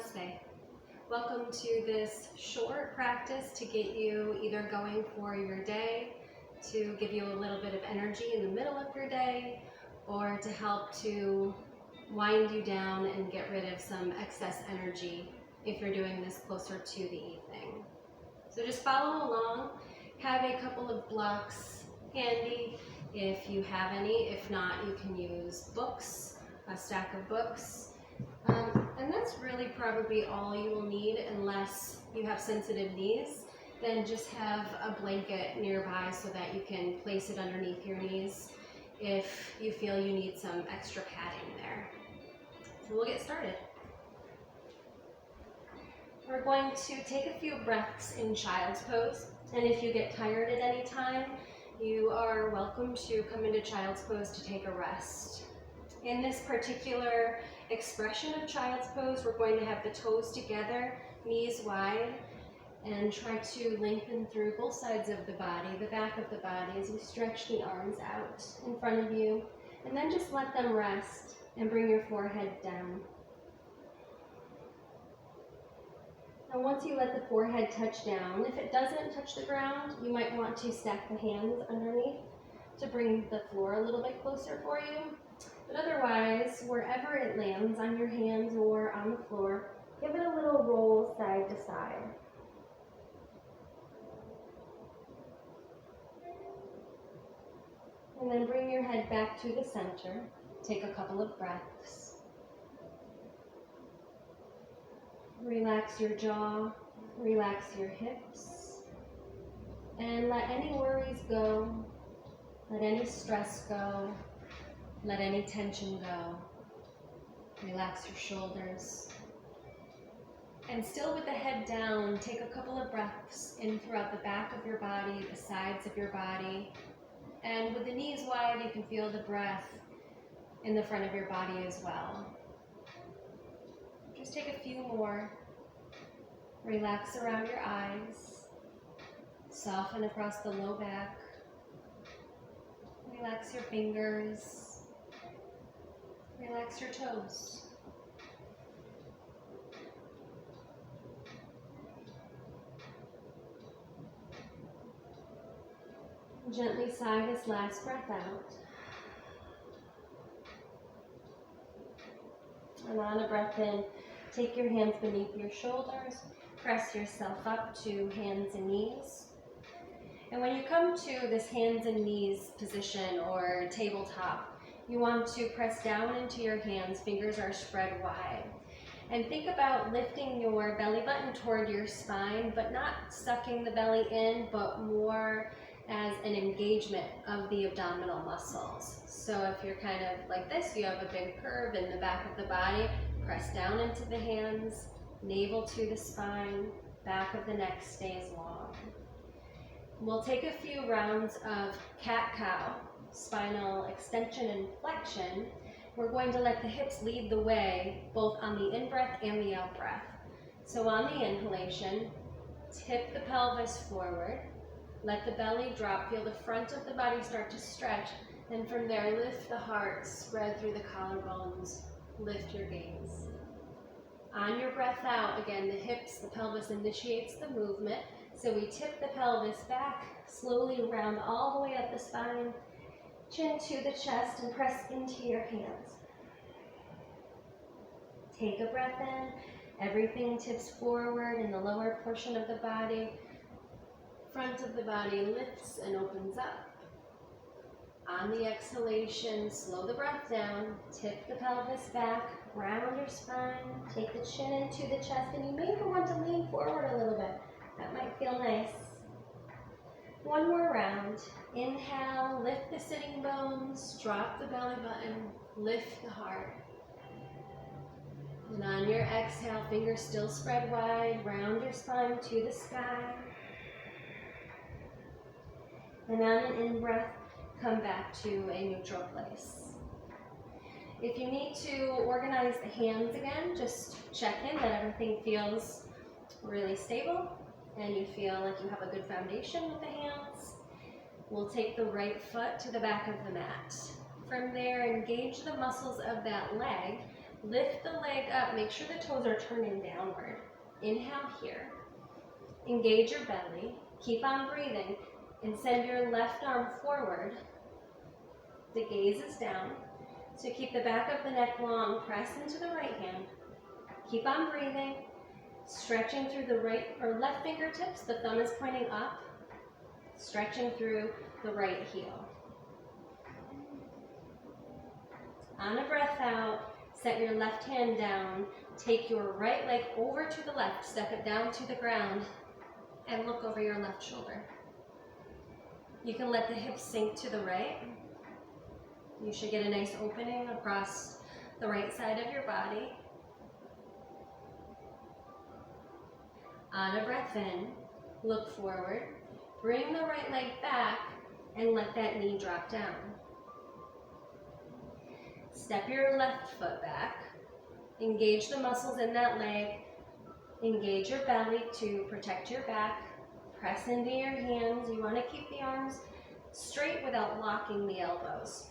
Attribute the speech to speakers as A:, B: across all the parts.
A: Namaste. Welcome to this short practice to get you either going for your day, to give you a little bit of energy in the middle of your day, or to help to wind you down and get rid of some excess energy if you're doing this closer to the evening. So just follow along. Have a couple of blocks handy if you have any. If not, you can use books, a stack of books. And that's really probably all you will need unless you have sensitive knees. Then just have a blanket nearby so that you can place it underneath your knees if you feel you need some extra padding there. So we'll get started. We're going to take a few breaths in child's pose, and if you get tired at any time, you are welcome to come into child's pose to take a rest. In this particular expression of child's pose, we're going to have the toes together, knees wide, and try to lengthen through both sides of the body, the back of the body, as you stretch the arms out in front of you, and then just let them rest and bring your forehead down. Now once you let the forehead touch down, if it doesn't touch the ground, you might want to stack the hands underneath to bring the floor a little bit closer for you. But otherwise, wherever it lands, on your hands or on the floor, give it a little roll side to side. And then bring your head back to the center. Take a couple of breaths. Relax your jaw, relax your hips, and let any worries go, let any stress go. Let any tension go. Relax your shoulders. And still with the head down, take a couple of breaths in throughout the back of your body, the sides of your body. And with the knees wide, you can feel the breath in the front of your body as well. Just take a few more. Relax around your eyes. Soften across the low back. Relax your fingers. Relax your toes. Gently sigh this last breath out. And on a breath in, take your hands beneath your shoulders, press yourself up to hands and knees. And when you come to this hands and knees position or tabletop, you want to press down into your hands, fingers are spread wide. And think about lifting your belly button toward your spine, but not sucking the belly in, but more as an engagement of the abdominal muscles. So if you're kind of like this, you have a big curve in the back of the body, press down into the hands, navel to the spine, back of the neck stays long. We'll take a few rounds of cat-cow, spinal extension and flexion. We're going to let the hips lead the way, both on the in-breath and the out-breath. So on the inhalation, tip the pelvis forward, let the belly drop, feel the front of the body start to stretch, and from there, lift the heart, spread through the collarbones, lift your gaze. On your breath out, again, the hips, the pelvis initiates the movement, so we tip the pelvis back, slowly round all the way up the spine, chin to the chest, and press into your hands. Take a breath in. Everything tips forward in the lower portion of the body. Front of the body lifts and opens up. On the exhalation, slow the breath down. Tip the pelvis back, round your spine. Take the chin into the chest, and you may even want to lean forward a little bit. That might feel nice. One more round. Inhale, lift the sitting bones, drop the belly button, lift the heart. And on your exhale, fingers still spread wide, round your spine to the sky. And on an in-breath, come back to a neutral place. If you need to organize the hands again, just check in that everything feels really stable and you feel like you have a good foundation with the hands. We'll take the right foot to the back of the mat. From there, engage the muscles of that leg Lift the leg up. Make sure the toes are turning downward. Inhale here. Engage your belly. Keep on breathing. And send your left arm forward. The gaze is down. So keep the back of the neck long. Press into the right hand. Keep on breathing. Stretching through the right or left fingertips. The thumb is pointing up. Stretching through the right heel. On a breath out, set your left hand down. Take your right leg over to the left. Step it down to the ground and look over your left shoulder. You can let the hips sink to the right. You should get a nice opening across the right side of your body. On a breath in, look forward. Bring the right leg back and let that knee drop down. Step your left foot back. Engage the muscles in that leg. Engage your belly to protect your back. Press into your hands. You want to keep the arms straight without locking the elbows.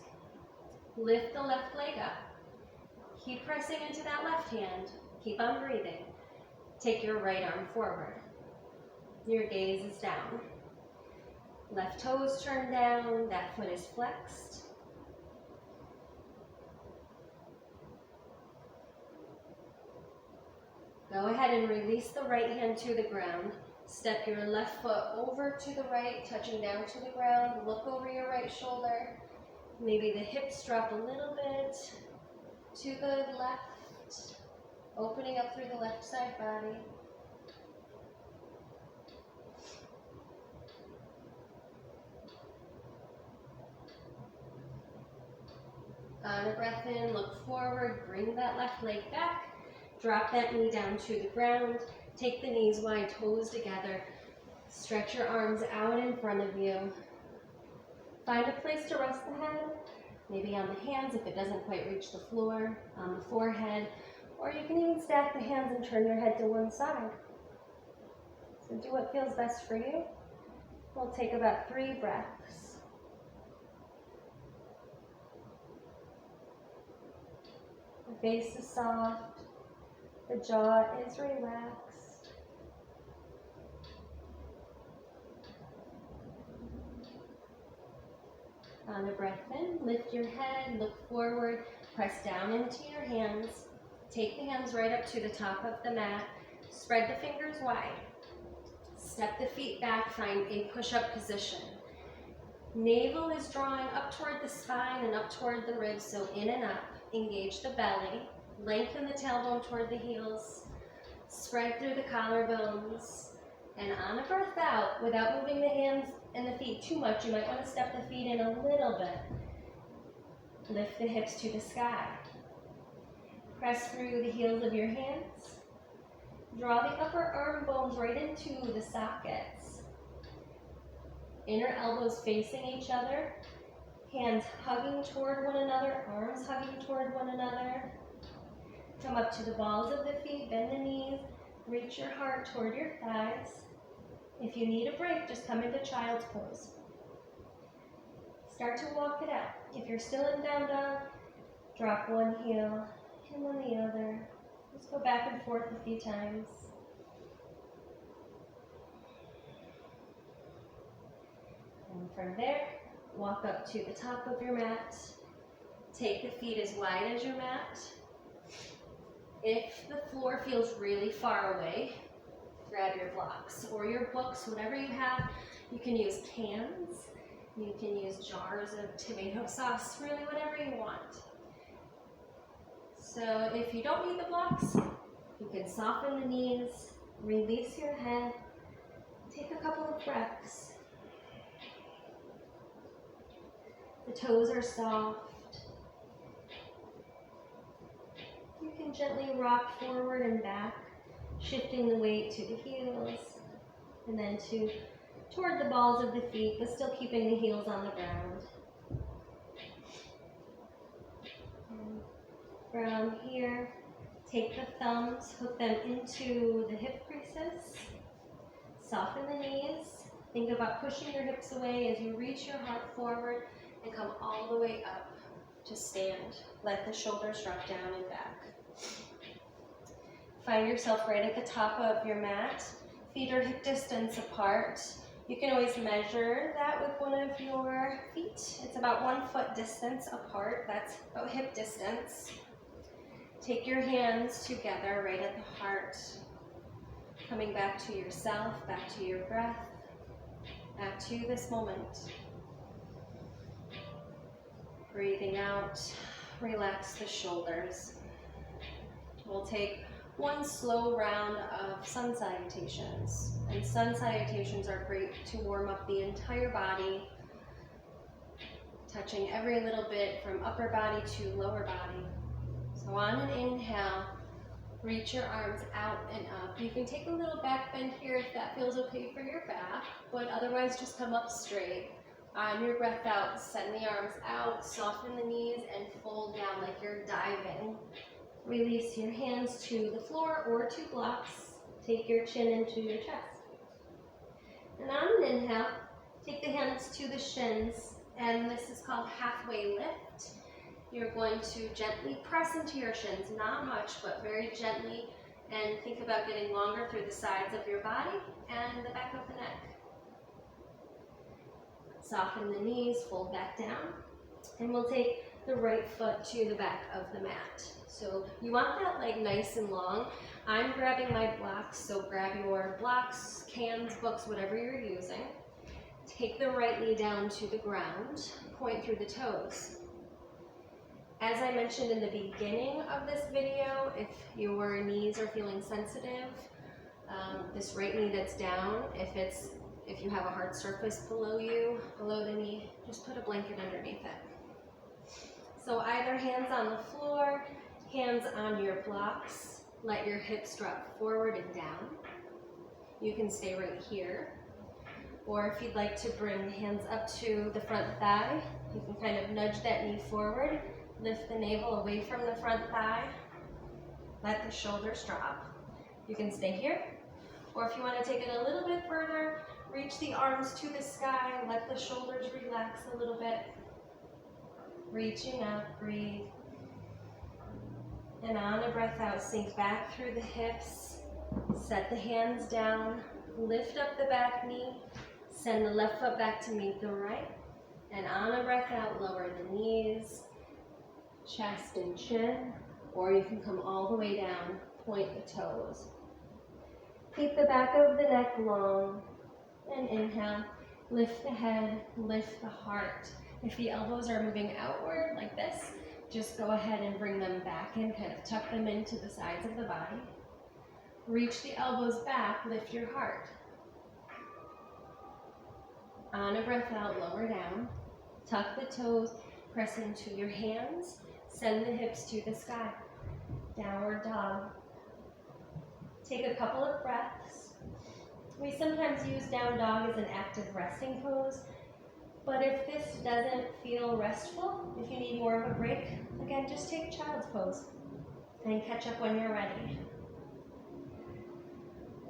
A: Lift the left leg up. Keep pressing into that left hand. Keep on breathing. Take your right arm forward. Your gaze is down. Left toes turn down. That foot is flexed. Go ahead and release the right hand to the ground. Step your left foot over to the right, touching down to the ground. Look over your right shoulder. Maybe the hips drop a little bit to the left, opening up through the left side body. On a breath in, look forward, bring that left leg back. Drop that knee down to the ground. Take the knees wide, toes together. Stretch your arms out in front of you. Find a place to rest the head, maybe on the hands if it doesn't quite reach the floor, on the forehead, or you can even stack the hands and turn your head to one side. So do what feels best for you. We'll take about 3 breaths. The face is soft. The jaw is relaxed. On a breath in, lift your head, look forward, press down into your hands. Take the hands right up to the top of the mat. Spread the fingers wide. Step the feet back, find a push-up position. Navel is drawing up toward the spine and up toward the ribs, so in and up. Engage the belly. Lengthen the tailbone toward the heels. Spread through the collarbones. And on a breath out, without moving the hands and the feet too much, you might want to step the feet in a little bit. Lift the hips to the sky. Press through the heels of your hands. Draw the upper arm bones right into the sockets. Inner elbows facing each other. Hands hugging toward one another, arms hugging toward one another. Come up to the balls of the feet, bend the knees, reach your heart toward your thighs. If you need a break, just come into child's pose. Start to walk it out. If you're still in down dog, drop one heel and then the other. Just go back and forth a few times. And from there, walk up to the top of your mat. Take the feet as wide as your mat. If the floor feels really far away, grab your blocks or your books, whatever you have. You can use cans. You can use jars of tomato sauce, really whatever you want. So if you don't need the blocks, you can soften the knees, release your head, take a couple of breaths. The toes are soft. You can gently rock forward and back, shifting the weight to the heels and then toward the balls of the feet, but still keeping the heels on the ground. And from here, take the thumbs, hook them into the hip creases, soften the knees. Think about pushing your hips away as you reach your heart forward and come all the way up to stand. Let the shoulders drop down and back. Find yourself right at the top of your mat. Feet are hip distance apart. You can always measure that with one of your feet. It's about 1 foot distance apart. That's about hip distance. Take your hands together right at the heart. Coming back to yourself, back to your breath, back to this moment. Breathing out, relax the shoulders. We'll take one slow round of sun salutations. And sun salutations are great to warm up the entire body, touching every little bit from upper body to lower body. So on an inhale, reach your arms out and up. You can take a little back bend here if that feels okay for your back, but otherwise just come up straight. On your breath out, send the arms out, soften the knees, and fold down like you're diving. Release your hands to the floor or to blocks. Take your chin into your chest. And on an inhale, take the hands to the shins, and this is called halfway lift. You're going to gently press into your shins, not much, but very gently, and think about getting longer through the sides of your body and the back of the neck. Soften the knees, fold back down, and we'll take the right foot to the back of the mat. So you want that leg nice and long. I'm grabbing my blocks, so grab your blocks, cans, books, whatever you're using. Take the right knee down to the ground, point through the toes. As I mentioned in the beginning of this video, if your knees are feeling sensitive, this right knee that's down, if you have a hard surface below you, below the knee, just put a blanket underneath it. So either hands on the floor, hands on your blocks. Let your hips drop forward and down. You can stay right here. Or if you'd like to bring the hands up to the front thigh, you can kind of nudge that knee forward, lift the navel away from the front thigh, let the shoulders drop. You can stay here. Or if you want to take it a little bit further, reach the arms to the sky, let the shoulders relax a little bit. Reaching up, breathe. And on a breath out, sink back through the hips. Set the hands down, lift up the back knee, send the left foot back to meet the right. And on a breath out, lower the knees, chest and chin, or you can come all the way down, point the toes. Keep the back of the neck long, and inhale, lift the head, lift the heart. If the elbows are moving outward like this, just go ahead and bring them back in, kind of tuck them into the sides of the body. Reach the elbows back, lift your heart. On a breath out, lower down, tuck the toes, press into your hands, send the hips to the sky. Downward dog. Take a couple of breaths. We sometimes use down dog as an active resting pose, but if this doesn't feel restful, if you need more of a break, again, just take child's pose and catch up when you're ready.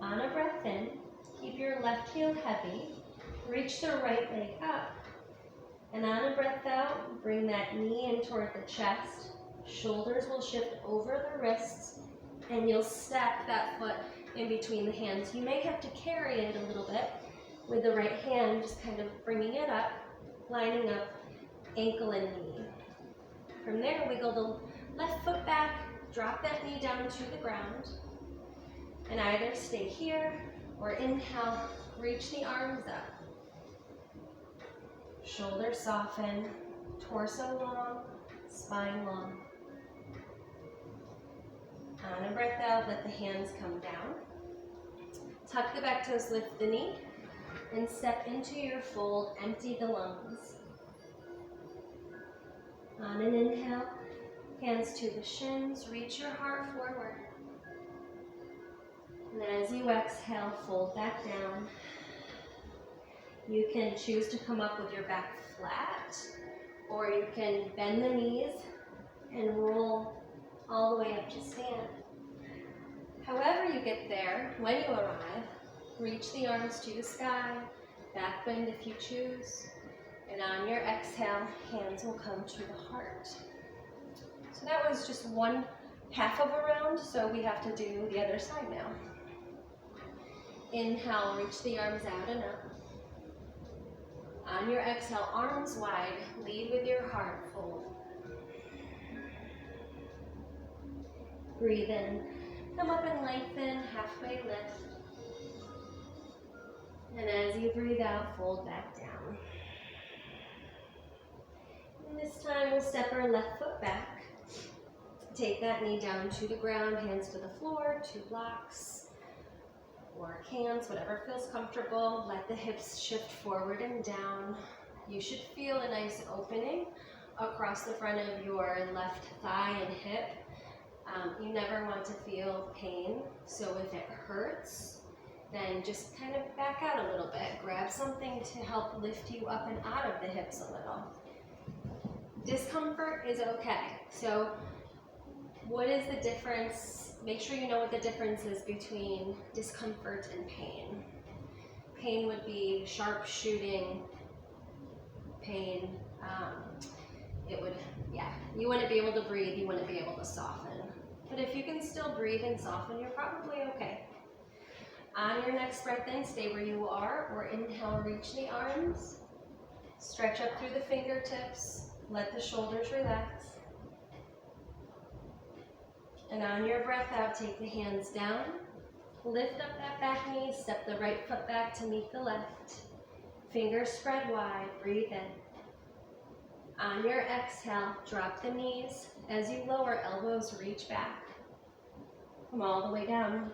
A: On a breath in, keep your left heel heavy, reach the right leg up, and on a breath out, bring that knee in toward the chest. Shoulders will shift over the wrists, and you'll stack that foot in between the hands. You may have to carry it a little bit with the right hand, just kind of bringing it up, lining up ankle and knee. From there, wiggle the left foot back, drop that knee down to the ground, and either stay here or inhale, reach the arms up. Shoulders soften, torso long, spine long. On a breath out, let the hands come down. Tuck the back toes, lift the knee, and step into your fold, empty the lungs. On an inhale, hands to the shins, reach your heart forward. And then as you exhale, fold back down. You can choose to come up with your back flat, or you can bend the knees and roll all the way up to stand. However you get there, when you arrive, reach the arms to the sky, back bend if you choose, and on your exhale, hands will come to the heart. So that was just one half of a round, so we have to do the other side now. Inhale, reach the arms out and up. On your exhale, arms wide, lead with your heart, fold. Breathe in, come up and lengthen, halfway lift. And as you breathe out, fold back down. And this time we'll step our left foot back. Take that knee down to the ground, hands to the floor, 2 blocks, or hands, whatever feels comfortable. Let the hips shift forward and down. You should feel a nice opening across the front of your left thigh and hip. You never want to feel pain, so if it hurts, then just kind of back out a little bit. Grab something to help lift you up and out of the hips a little. Discomfort is okay. So what is the difference? Make sure you know what the difference is between discomfort and pain. Pain would be sharp shooting pain. You wouldn't be able to breathe, you wouldn't be able to soften. But if you can still breathe and soften, you're probably okay. On your next breath in, stay where you are, or inhale, reach the arms. Stretch up through the fingertips. Let the shoulders relax. And on your breath out, take the hands down. Lift up that back knee, step the right foot back to meet the left. Fingers spread wide, breathe in. On your exhale, drop the knees. As you lower, elbows reach back. Come all the way down.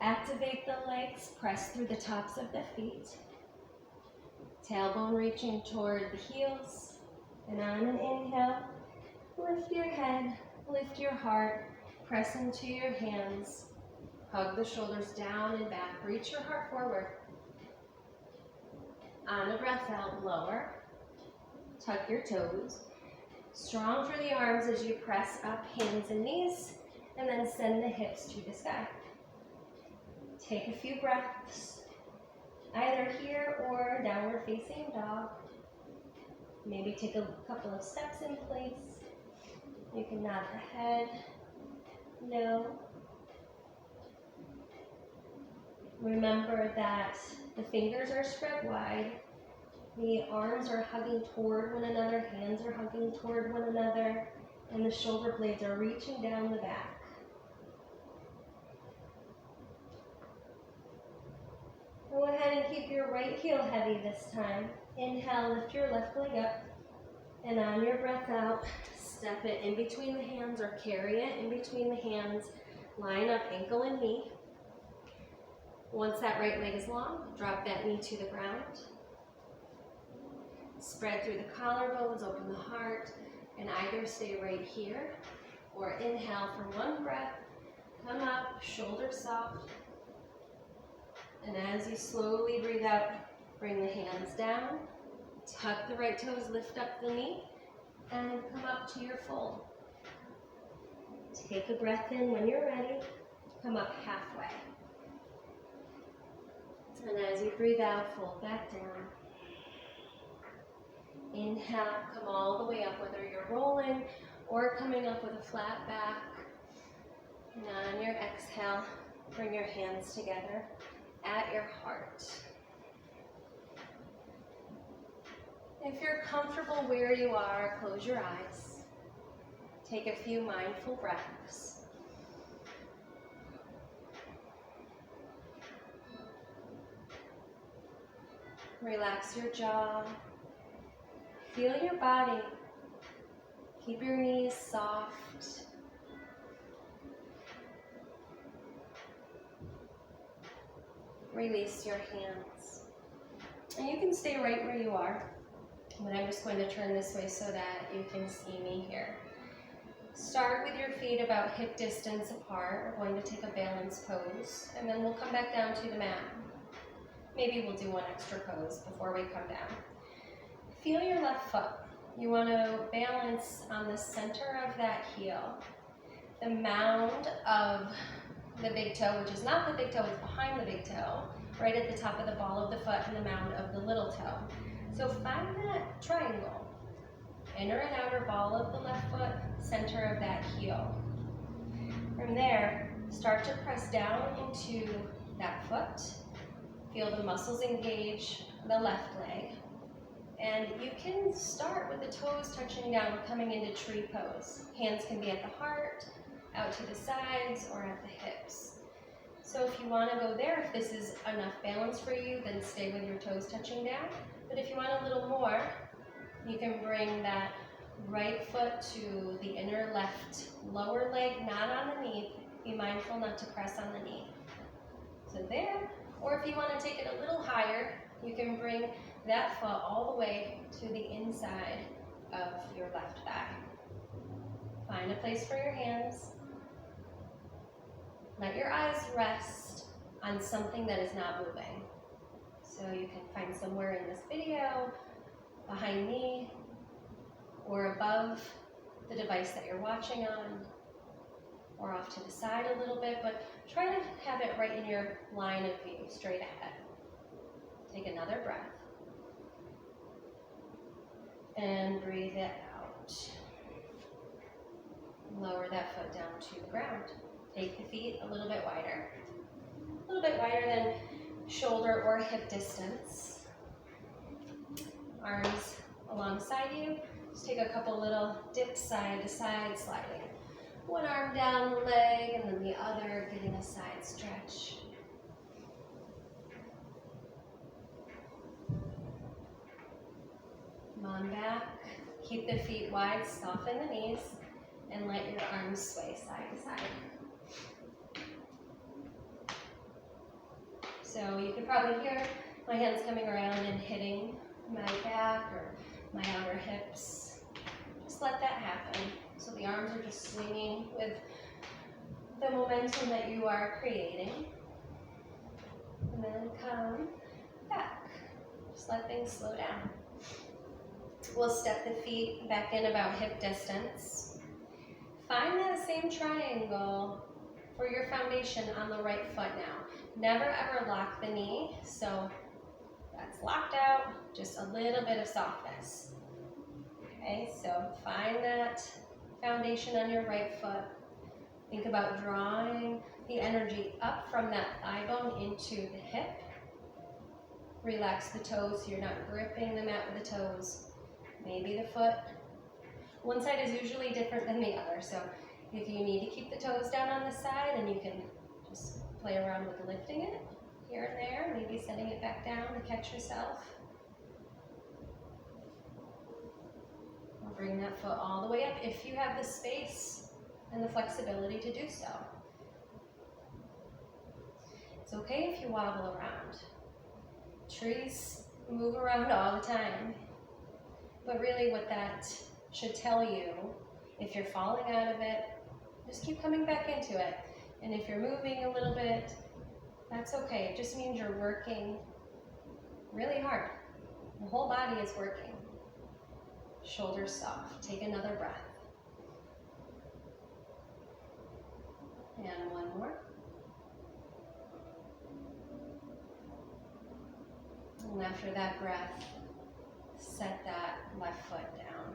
A: Activate the legs, press through the tops of the feet. Tailbone reaching toward the heels. And on an inhale, lift your head, lift your heart, press into your hands. Hug the shoulders down and back, reach your heart forward. On a breath out, lower. Tuck your toes. Strong through the arms as you press up, hands and knees, and then send the hips to the sky. Take a few breaths, either here or downward facing dog. Maybe take a couple of steps in place. You can nod the head, no. Remember that the fingers are spread wide. The arms are hugging toward one another, hands are hugging toward one another, and the shoulder blades are reaching down the back. Go ahead and keep your right heel heavy this time. Inhale, lift your left leg up, and on your breath out, step it in between the hands or carry it in between the hands. Line up ankle and knee. Once that right leg is long, drop that knee to the ground. Spread through the collarbones, open the heart, and either stay right here or inhale for one breath. Come up, shoulders soft. And as you slowly breathe out, bring the hands down. Tuck the right toes, lift up the knee, and come up to your fold. Take a breath in when you're ready. Come up halfway. And as you breathe out, fold back down. Inhale, come all the way up, whether you're rolling or coming up with a flat back. And on your exhale, bring your hands together at your heart. If you're comfortable where you are, close your eyes. Take a few mindful breaths. Relax your jaw. Feel your body. Keep your knees soft. Release your hands. And you can stay right where you are. But I'm just going to turn this way so that you can see me here. Start with your feet about hip distance apart. We're going to take a balance pose, and then we'll come back down to the mat. Maybe we'll do one extra pose before we come down. Feel your left foot. You want to balance on the center of that heel. The mound of the big toe, which is not the big toe, it's behind the big toe, right at the top of the ball of the foot, and the mound of the little toe. So find that triangle. inner and outer ball of the left foot, center of that heel. From there, start to press down into that foot. Feel the muscles engage the left leg. And you can start with the toes touching down, coming into tree pose. Hands can be at the heart, out to the sides, or at the hips. So if you want to go there, if this is enough balance for you, then stay with your toes touching down. But if you want a little more, you can bring that right foot to the inner left lower leg, not on the knee. Be mindful not to press on the knee. So there, or if you want to take it a little higher, you can bring that foot all the way to the inside of your left thigh. Find a place for your hands. Let your eyes rest on something that is not moving. So you can find somewhere in this video, behind me, or above the device that you're watching on, or off to the side a little bit, but try to have it right in your line of view, straight ahead. Take another breath. And breathe it out. Lower that foot down to the ground. Take the feet a little bit wider than shoulder or hip distance. Arms alongside you. Just take a couple little dips side to side, sliding one arm down the leg and then the other, getting a side stretch. Come on back. Keep the feet wide, soften the knees, and let your arms sway side to side. So you can probably hear my hands coming around and hitting my back or my outer hips. Just let that happen. So the arms are just swinging with the momentum that you are creating. And then come back. Just let things slow down. We'll step the feet back in about hip distance. Find that same triangle for your foundation on the right foot now. Never ever lock the knee, so that's locked out, just a little bit of softness. Okay, so find that foundation on your right foot. Think about drawing the energy up from that thigh bone into the hip. Relax the toes so you're not gripping the mat with the toes. Maybe the foot. One side is usually different than the other, so if you need to keep the toes down on the side, then you can just play around with lifting it here and there, maybe setting it back down to catch yourself. Or bring that foot all the way up if you have the space and the flexibility to do so. It's okay if you wobble around. Trees move around all the time. But really what that should tell you, if you're falling out of it, just keep coming back into it. And if you're moving a little bit, that's okay. It just means you're working really hard. The whole body is working. Shoulders soft. Take another breath. And one more. And after that breath, set that left foot down.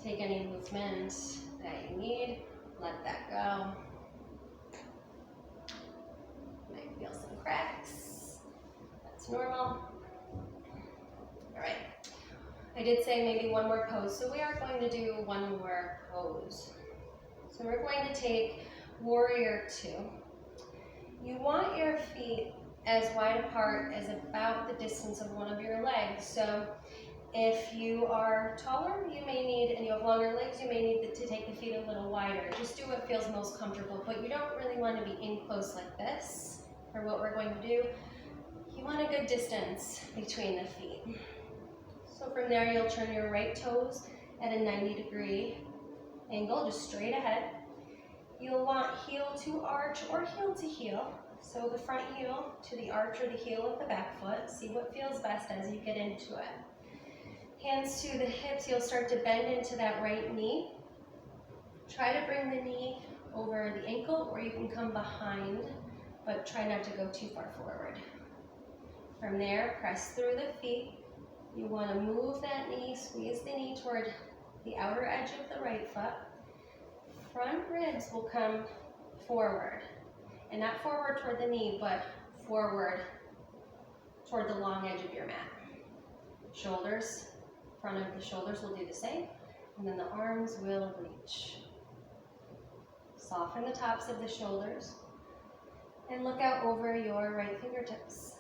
A: Take any movement that you need. Let that go. Might feel some cracks. That's normal. All right. I did say maybe one more pose, so we are going to do one more pose. So we're going to take Warrior Two. You want your feet as wide apart as about the distance of one of your legs. So if you are taller, you may need, and you have longer legs, you may need to take the feet a little wider. Just do what feels most comfortable, but you don't really want to be in close like this for what we're going to do. You want a good distance between the feet. So from there, you'll turn your right toes at a 90-degree angle, just straight ahead. You'll want heel to arch or heel to heel. So the front heel to the arch or the heel of the back foot. See what feels best as you get into it. Hands to the hips, you'll start to bend into that right knee. Try to bring the knee over the ankle, or you can come behind, but try not to go too far forward. From there, press through the feet, You want to move that knee, squeeze the knee toward the outer edge of the right foot. Front ribs will come forward, and not forward toward the knee, but forward toward the long edge of your mat. Shoulders, front of the shoulders will do the same, and then the arms will reach. Soften the tops of the shoulders, and look out over your right fingertips.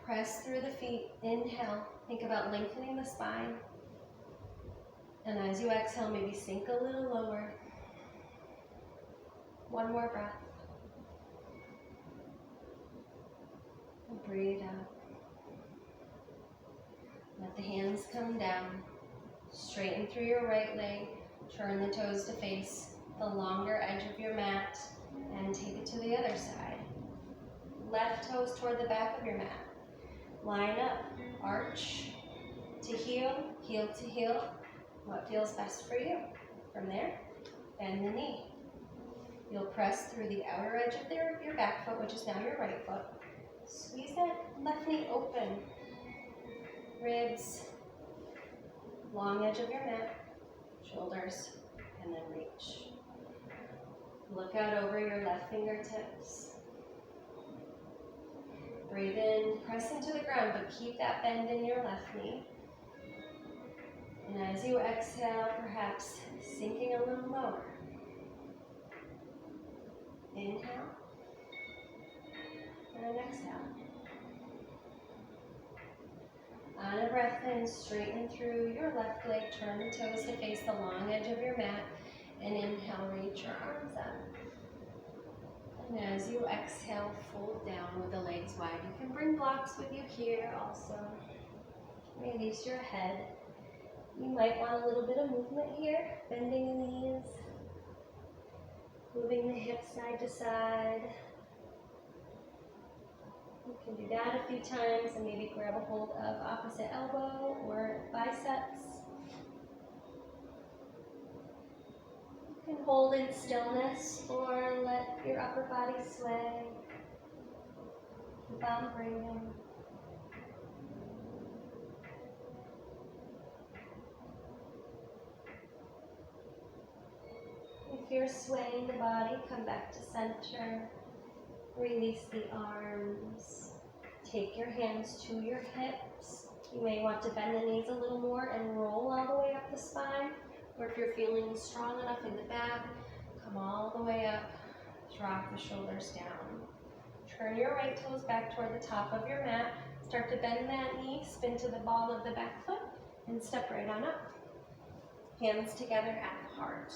A: Press through the feet, inhale, think about lengthening the spine. And as you exhale, maybe sink a little lower. One more breath. And breathe out. Let the hands come down. Straighten through your right leg. Turn the toes to face the longer edge of your mat and take it to the other side. Left toes toward the back of your mat. Line up, arch to heel, heel to heel. What feels best for you? From there, bend the knee. You'll press through the outer edge of your back foot, which is now your right foot. Squeeze that left knee open. Ribs, long edge of your mat, shoulders, and then reach. Look out over your left fingertips. Breathe in, press into the ground, but keep that bend in your left knee. And as you exhale, perhaps sinking a little lower. Inhale, and exhale. On a breath in, straighten through your left leg, turn the toes to face the long edge of your mat, and inhale, reach your arms up. And as you exhale, fold down with the legs wide. You can bring blocks with you here also. Release your head. You might want a little bit of movement here, bending the knees, moving the hips side to side. You can do that a few times and maybe grab a hold of opposite elbow or biceps. You can hold in stillness or let your upper body sway. Keep on breathing. If you're swaying the body, come back to center. Release the arms. Take your hands to your hips. You may want to bend the knees a little more and roll all the way up the spine. Or if you're feeling strong enough in the back, come all the way up. Drop the shoulders down. Turn your right toes back toward the top of your mat. Start to bend that knee, spin to the ball of the back foot, and step right on up. Hands together at the heart.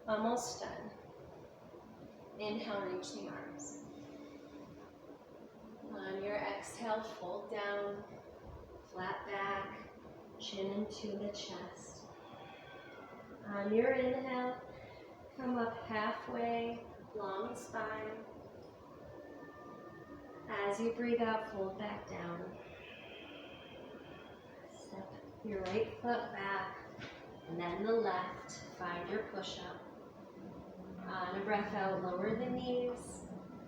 A: Almost done. Inhale, reach the arms. On your exhale, fold down, flat back, chin into the chest. On your inhale, come up halfway, long spine. As you breathe out, fold back down. Step your right foot back, and then the left. Find your push-up. On a breath out, lower the knees,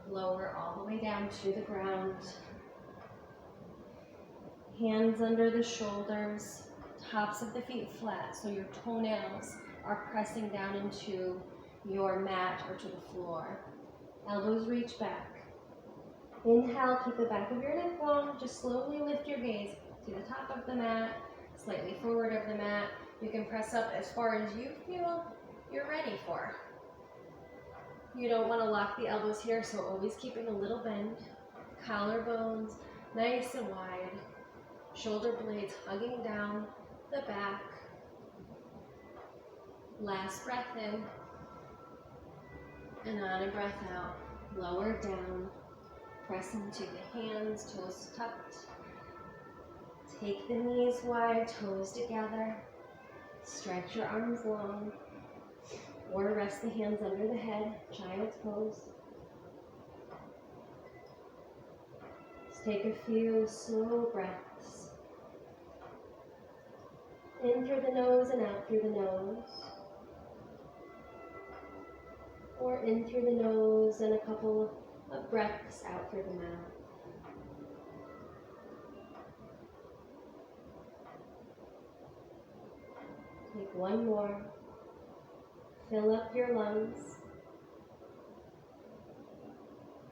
A: lower all the way down to the ground. Hands under the shoulders, tops of the feet flat, so your toenails are pressing down into your mat or to the floor. Elbows reach back. Inhale, keep the back of your neck long. Just slowly lift your gaze to the top of the mat, slightly forward of the mat. You can press up as far as you feel you're ready for. You don't want to lock the elbows here, so always keeping a little bend. Collarbones nice and wide. Shoulder blades hugging down the back. Last breath in. And on a breath out, lower down. Press into the hands, toes tucked. Take the knees wide, toes together. Stretch your arms long. Or rest the hands under the head, child's pose. Just take a few slow breaths. In through the nose and out through the nose. Or in through the nose and a couple of breaths out through the mouth. One more. Fill up your lungs.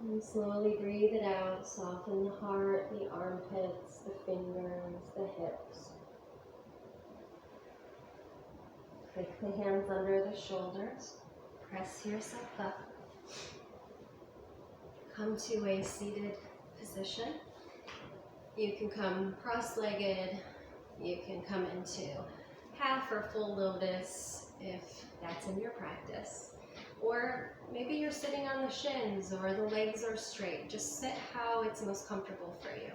A: And slowly breathe it out. Soften the heart, the armpits, the fingers, the hips. Click the hands under the shoulders. Press yourself up. Come to a seated position. You can come cross-legged. You can come into half or full lotus if that's in your practice. Or maybe you're sitting on the shins or the legs are straight. Just sit how it's most comfortable for you.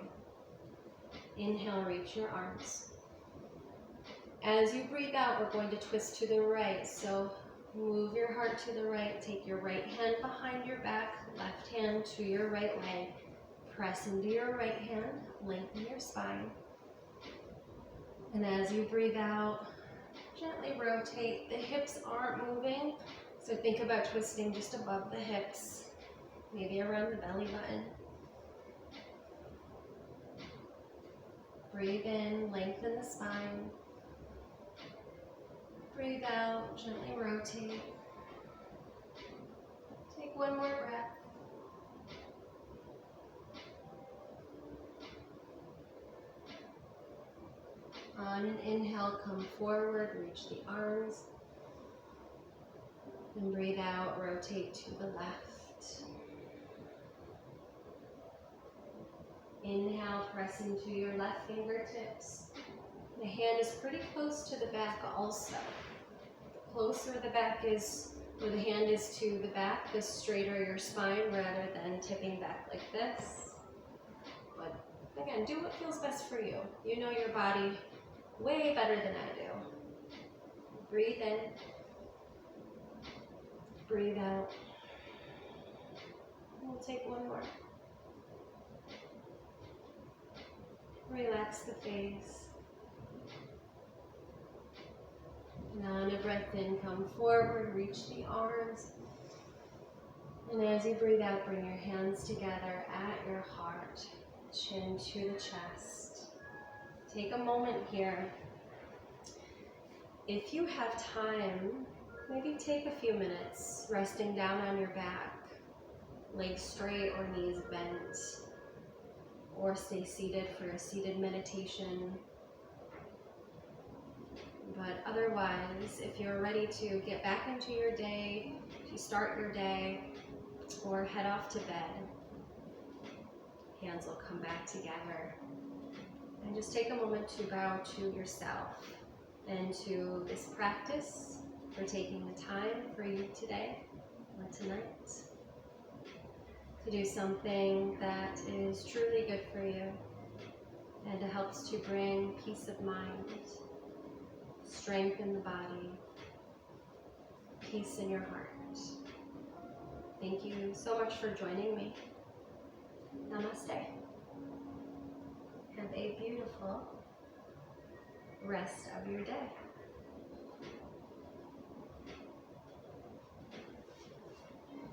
A: Inhale, reach your arms. As you breathe out, we're going to twist to the right. So move your heart to the right. Take your right hand behind your back, left hand to your right leg. Press into your right hand, lengthen your spine. And as you breathe out, gently rotate. The hips aren't moving, so think about twisting just above the hips, maybe around the belly button. Breathe in, lengthen the spine. Breathe out, gently rotate. Take one more breath. On an inhale, come forward, reach the arms. And breathe out, rotate to the left. Inhale, press into your left fingertips. The hand is pretty close to the back also. The closer the back is, or the hand is to the back, the straighter your spine rather than tipping back like this. But again, do what feels best for you. You know your body way better than I do. Breathe in. Breathe out. We'll take one more. Relax the face. Now on a breath in, come forward, reach the arms. And as you breathe out, bring your hands together at your heart, chin to the chest. Take a moment here. If you have time, maybe take a few minutes resting down on your back, legs straight or knees bent, or stay seated for a seated meditation. But otherwise, if you're ready to get back into your day, to start your day, or head off to bed, hands will come back together. And just take a moment to bow to yourself and to this practice, for taking the time for you today or tonight to do something that is truly good for you and it helps to bring peace of mind, strength in the body, peace in your heart. Thank you so much for joining me. Namaste. Have a beautiful rest of your day.